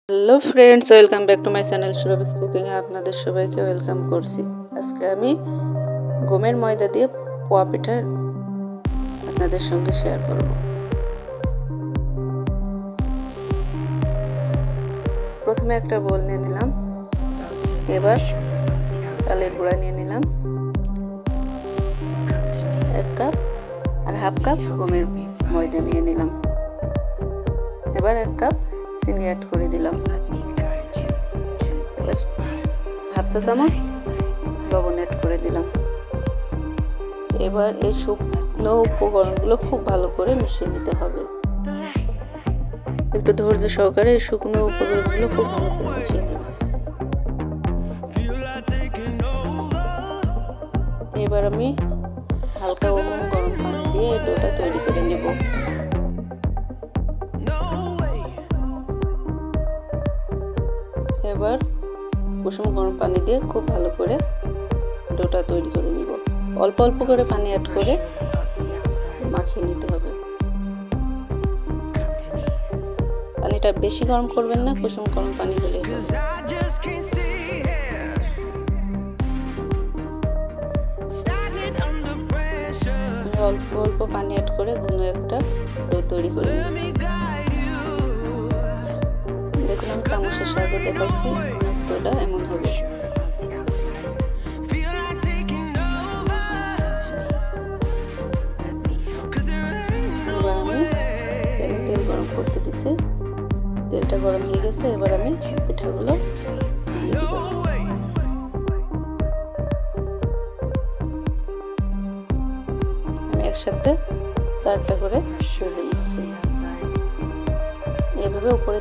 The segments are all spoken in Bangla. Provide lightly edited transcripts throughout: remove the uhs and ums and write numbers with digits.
Hello friends, welcome back to my channel Surabhi's cooking এ আপনাদের সবাইকে ওয়েলকাম করছি। আজকে আমি গমের ময়দা দিয়ে পোয়া পিঠা আপনাদের সঙ্গে শেয়ার করব। প্রথমে একটা বোল নিয়ে নিলাম, এবার চালের গুঁড়া নিয়ে নিলাম 1 কাপ, আর হাফ কাপ গমের ময়দা নিয়ে নিলাম। এবার 1 কাপ চিনি অ্যাড করে দিলাম, হাফ চা চামচ লবণ অ্যাড করে দিলাম। এবার এই শুকনো উপকরণগুলো খুব ভালো করে মিশিয়ে নিতে হবে। একটু ধৈর্য সহকারে এই শুকনো উপকরণগুলো খুব ভালো করে মিশিয়ে নেব। এবার আমি হালকা গরম পানি দিয়ে এই ডোটা তৈরি করে নেব। এবার কুসুম গরম পানি দিয়ে খুব ভালো করে ডোটা তৈরি করে নিব। অল্প অল্প করে পানি অ্যাড করে মাখিয়ে নিতে হবে। পানিটা বেশি গরম করবেন না, কুসুম গরম পানি হলে হবে। অল্প অল্প পানি অ্যাড করে ঘন একটা ডো তৈরি করে নিচ্ছি। দেখুন, আমি চামচের সাহায্যে দেখাচ্ছি, ঘনত্বটা এমন হবে। এবার আমি প্যানে তেল গরম করতে দিছি, তেলটা গরম হয়ে গেছে। এবার আমি পিঠাগুলো দিয়ে দিব। আমি একসাথে 4টা করে ভেজে নিচ্ছি। এভাবে উপরে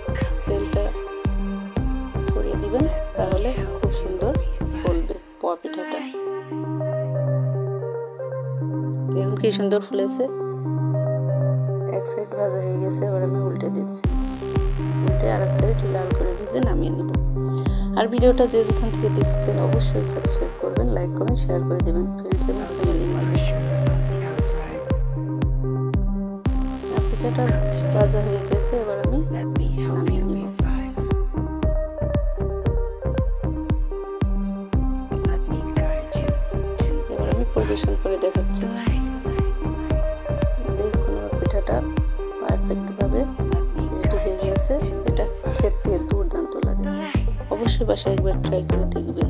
তেলটা ছড়িয়ে দিবেন, তাহলে খুব সুন্দর ফুলবে পোয়া পিঠাটা। দেখুন কি সুন্দর ফুলেছে। এক সাইড ভাজা হয়ে গেছে, এবার আমি উল্টে দিচ্ছি। উল্টে আরেক সাইড লাল করে ভেজে নামিয়ে নেব। আর ভিডিওটা যে যেখান থেকে দেখছেন অবশ্যই সাবস্ক্রাইব করবেন, লাইক কমেন্ট শেয়ার করে দেবেন ফ্রেন্ডস এবং ফ্যামিলির মাঝে। পিঠাটা ভাজা হয়ে গেছে, এবার আমি নামিয়ে নেব। এবার আমি পরিবেশন করে দেখাচ্ছি। দেখুন, আমার পিঠাটা পারফেক্ট ভাবে রেডি হয়ে গেছে। এটা খেতে দুর্দান্ত লাগে। অবশ্যই বাসায় একবার ট্রাই করে দেখবেন।